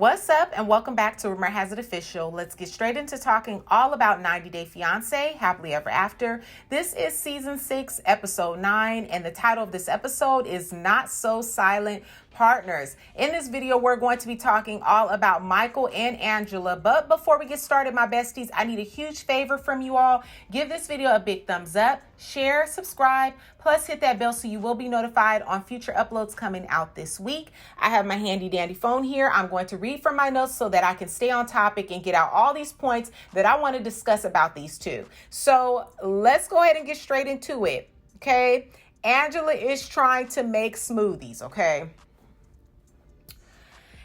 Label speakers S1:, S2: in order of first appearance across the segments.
S1: What's up, and welcome back to Rumor Has It Official. Let's get straight into talking all about 90 Day Fiance, Happily Ever After. This is season 6, episode 9, and the title of this episode is Not So Silent Partners. In this video, we're going to be talking all about Michael and Angela. But before we get started, my besties, I need a huge favor from you all. Give this video a big thumbs up, share, subscribe, plus hit that bell so you will be notified on future uploads coming out this week. I have my handy dandy phone here. I'm going to read from my notes so that I can stay on topic and get out all these points that I want to discuss about these two. So let's go ahead and get straight into it. Okay. Angela is trying to make smoothies. Okay.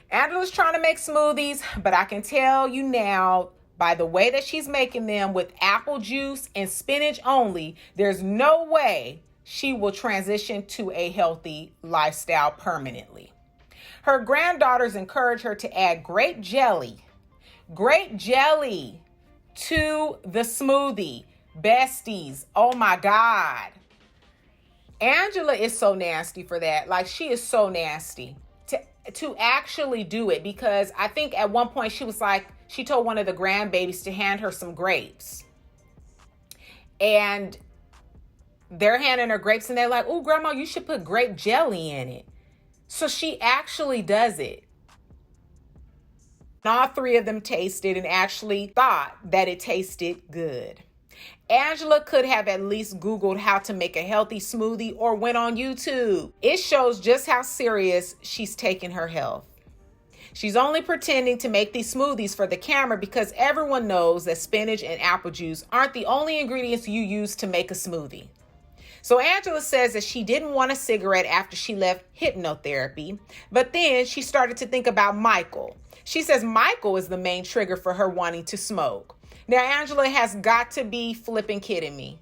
S1: Angela's trying to make smoothies, but I can tell you now, by the way that she's making them with apple juice and spinach only, there's no way she will transition to a healthy lifestyle permanently. Her granddaughters encourage her to add grape jelly to the smoothie. Besties, oh my God. Angela is so nasty for that. Like, she is so nasty to actually do it, because I think at one point she was like, she told one of the grandbabies to hand her some grapes. And they're handing her grapes and they're like, "Oh, grandma, you should put grape jelly in it." So she actually does it. And all three of them tasted and actually thought that it tasted good. Angela could have at least Googled how to make a healthy smoothie or went on YouTube. It shows just how serious she's taking her health. She's only pretending to make these smoothies for the camera because everyone knows that spinach and apple juice aren't the only ingredients you use to make a smoothie. So Angela says that she didn't want a cigarette after she left hypnotherapy, but then she started to think about Michael. She says Michael is the main trigger for her wanting to smoke. Now, Angela has got to be flipping kidding me.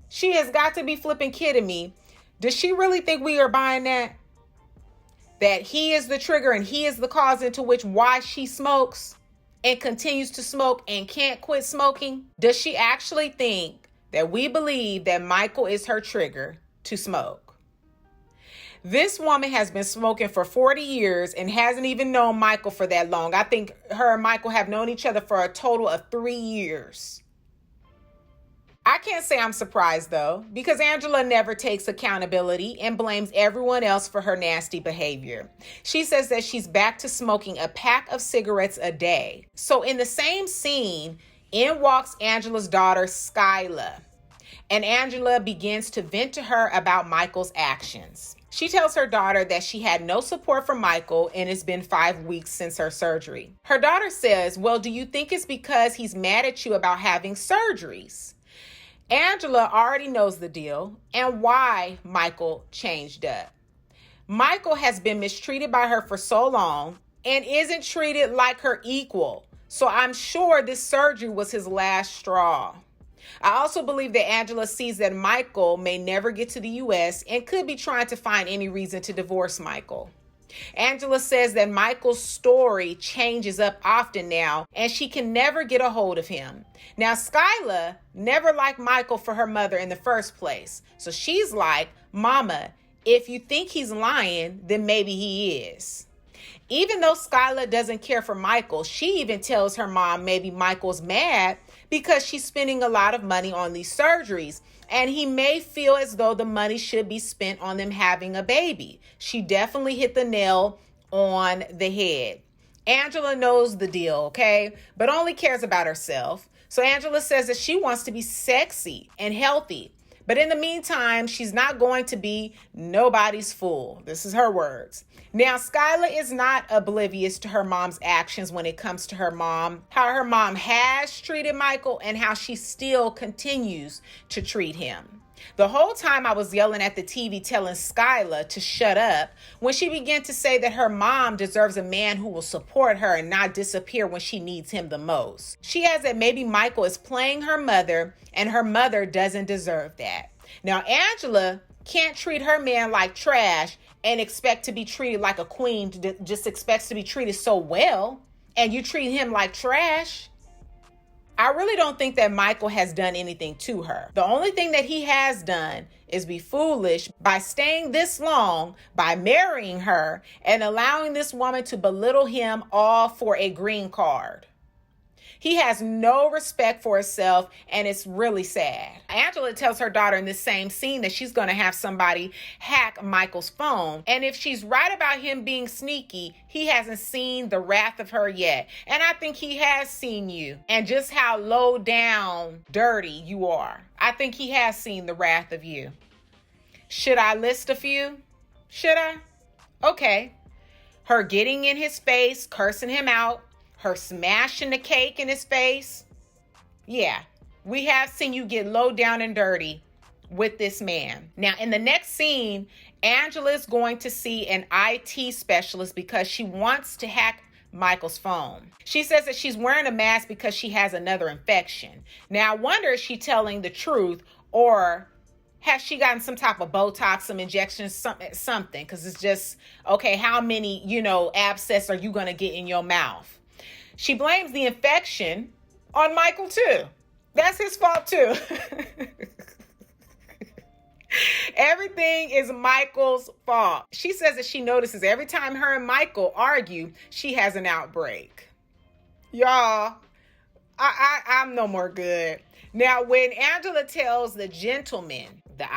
S1: She has got to be flipping kidding me. Does she really think we are buying that? That he is the trigger and he is the cause into which why she smokes and continues to smoke and can't quit smoking? Does she actually think that we believe that Michael is her trigger to smoke? This woman has been smoking for 40 years and hasn't even known Michael for that long. I think her and Michael have known each other for a total of 3 years. I can't say I'm surprised though, because Angela never takes accountability and blames everyone else for her nasty behavior. She says that she's back to smoking a pack of cigarettes a day. So in the same scene, in walks Angela's daughter, Skyla, and Angela begins to vent to her about Michael's actions. She tells her daughter that she had no support from Michael and it's been 5 weeks since her surgery. Her daughter says, "Well, do you think it's because he's mad at you about having surgeries?" Angela already knows the deal and why Michael changed up. Michael has been mistreated by her for so long and isn't treated like her equal. So I'm sure this surgery was his last straw. I also believe that Angela sees that Michael may never get to the U.S. and could be trying to find any reason to divorce Michael. Angela says that Michael's story changes up often now and she can never get a hold of him. Now, Skyla never liked Michael for her mother in the first place. So she's like, "Mama, if you think he's lying, then maybe he is." Even though Skyla doesn't care for Michael, she even tells her mom maybe Michael's mad because she's spending a lot of money on these surgeries and he may feel as though the money should be spent on them having a baby. She definitely hit the nail on the head. Angela knows the deal, okay, but only cares about herself. So Angela says that she wants to be sexy and healthy. But in the meantime, she's not going to be nobody's fool. This is her words. Now, Skyla is not oblivious to her mom's actions when it comes to her mom, how her mom has treated Michael and how she still continues to treat him. The whole time I was yelling at the TV telling Skyla to shut up when she began to say that her mom deserves a man who will support her and not disappear when she needs him the most. She adds that maybe Michael is playing her mother and her mother doesn't deserve that. Now, Angela can't treat her man like trash and expect to be treated like a queen, just expects to be treated so well, and you treat him like trash. I really don't think that Michael has done anything to her. The only thing that he has done is be foolish by staying this long, by marrying her, and allowing this woman to belittle him all for a green card. He has no respect for himself, and it's really sad. Angela tells her daughter in this same scene that she's going to have somebody hack Michael's phone. And if she's right about him being sneaky, he hasn't seen the wrath of her yet. And I think he has seen you and just how low down, dirty you are. I think he has seen the wrath of you. Should I list a few? Should I? Okay. Her getting in his face, cursing him out. Her smashing the cake in his face. Yeah, we have seen you get low down and dirty with this man. Now, in the next scene, Angela is going to see an IT specialist because she wants to hack Michael's phone. She says that she's wearing a mask because she has another infection. Now, I wonder if she's telling the truth or has she gotten some type of Botox, some injections, something? Because it's just, okay, how many, abscess are you going to get in your mouth? She blames the infection on Michael, too. That's his fault, too. Everything is Michael's fault. She says that she notices every time her and Michael argue, she has an outbreak. Y'all, I'm no more good. Now, when Angela tells the gentleman, the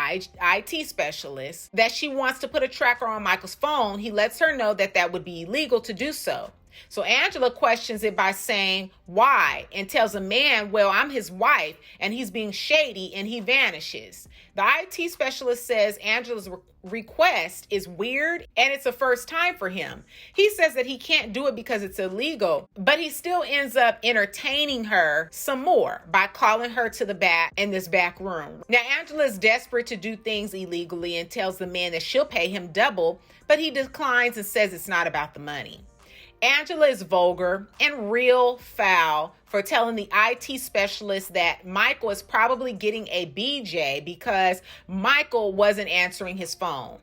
S1: IT specialist, that she wants to put a tracker on Michael's phone, he lets her know that that would be illegal to do so. So Angela questions it by saying, why? And tells a man, well, I'm his wife, and he's being shady, and he vanishes. The IT specialist says Angela's request is weird, and it's a first time for him. He says that he can't do it because it's illegal, but he still ends up entertaining her some more by calling her to the back in this back room. Now, Angela is desperate to do things illegally and tells the man that she'll pay him double, but he declines and says it's not about the money. Angela is vulgar and real foul for telling the IT specialist that Michael is probably getting a BJ because Michael wasn't answering his phone.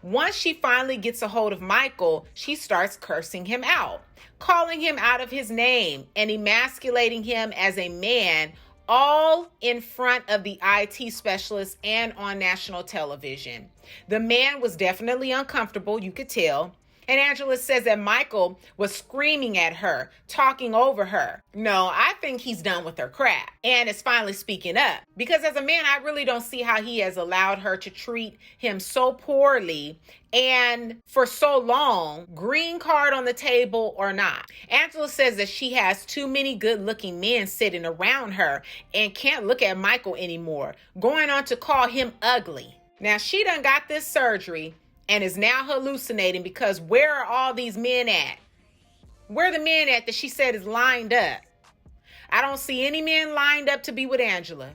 S1: Once she finally gets a hold of Michael, she starts cursing him out, calling him out of his name and emasculating him as a man, all in front of the IT specialist and on national television. The man was definitely uncomfortable, you could tell. And Angela says that Michael was screaming at her, talking over her. No, I think he's done with her crap and is finally speaking up. Because as a man, I really don't see how he has allowed her to treat him so poorly and for so long, green card on the table or not. Angela says that she has too many good-looking men sitting around her and can't look at Michael anymore, going on to call him ugly. Now, she done got this surgery and is now hallucinating because where are all these men at? Where are the men at that she said is lined up? I don't see any men lined up to be with Angela.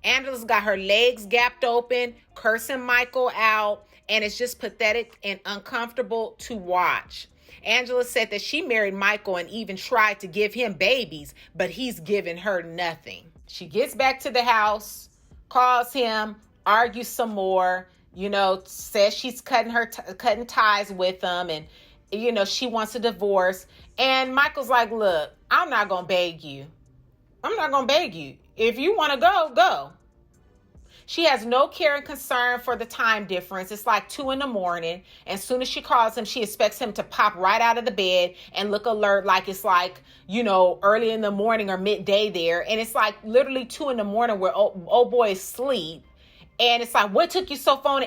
S1: Angela's got her legs gapped open, cursing Michael out, and it's just pathetic and uncomfortable to watch. Angela said that she married Michael and even tried to give him babies, but he's given her nothing. She gets back to the house, calls him, argues some more, says she's cutting ties with him and, she wants a divorce. And Michael's like, look, I'm not going to beg you. I'm not going to beg you. If you want to go, go. She has no care and concern for the time difference. It's like 2 a.m. As soon as she calls him, she expects him to pop right out of the bed and look alert like it's like, early in the morning or midday there. And it's like literally 2 a.m. where old boy is asleep. And it's like, what took you so long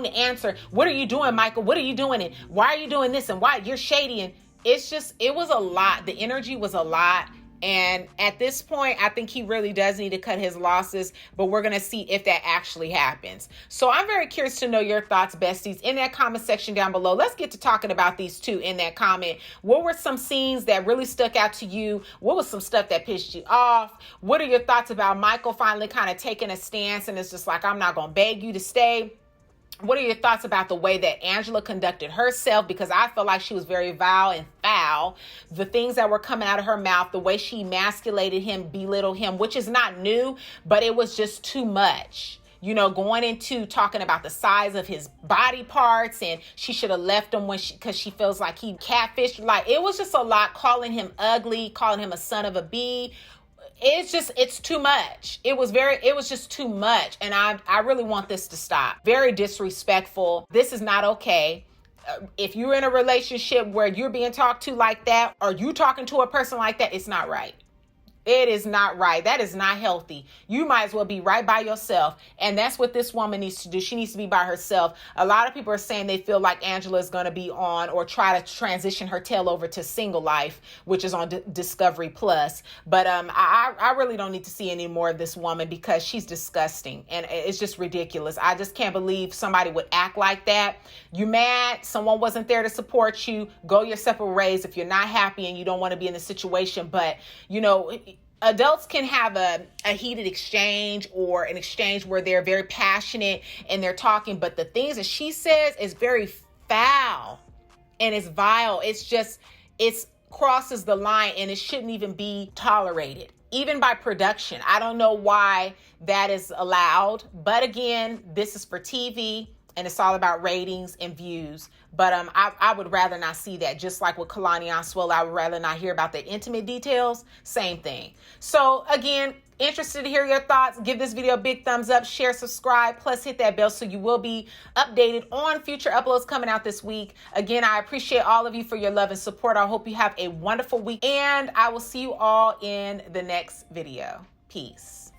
S1: to answer? What are you doing, Michael? What are you doing? And why are you doing this? And why you're shady? And it was a lot. The energy was a lot. And at this point, I think he really does need to cut his losses, but we're going to see if that actually happens. So I'm very curious to know your thoughts, besties, in that comment section down below. Let's get to talking about these two in that comment. What were some scenes that really stuck out to you? What was some stuff that pissed you off? What are your thoughts about Michael finally kind of taking a stance and it's just like, I'm not going to beg you to stay? What are your thoughts about the way that Angela conducted herself? Because I feel like she was very vile and foul. The things that were coming out of her mouth, the way she emasculated him, belittled him, which is not new, but it was just too much. Going into talking about the size of his body parts and she should have left him because she feels like he catfished. Like, it was just a lot, calling him ugly, calling him a son of a bee. it's too much. It was just too much. And I really want this to stop. Very disrespectful. This is not okay. If you're in a relationship where you're being talked to like that, or you talking to a person like that, it's not right. It is not right. That is not healthy. You might as well be right by yourself. And that's what this woman needs to do. She needs to be by herself. A lot of people are saying they feel like Angela is going to be on or try to transition her tail over to Single Life, which is on Discovery Plus. But I really don't need to see any more of this woman because she's disgusting. And it's just ridiculous. I just can't believe somebody would act like that. You mad? Someone wasn't there to support you. Go your separate ways if you're not happy and you don't want to be in the situation. But, you know, adults can have a heated exchange or an exchange where they're very passionate and they're talking, but the things that she says is very foul and it's vile. It's crosses the line and it shouldn't even be tolerated, even by production. I don't know why that is allowed, but again, this is for TV. And it's all about ratings and views. But I would rather not see that. Just like with Kalani Oswell, I would rather not hear about the intimate details. Same thing. So again, interested to hear your thoughts. Give this video a big thumbs up, share, subscribe, plus hit that bell so you will be updated on future uploads coming out this week. Again, I appreciate all of you for your love and support. I hope you have a wonderful week. And I will see you all in the next video. Peace.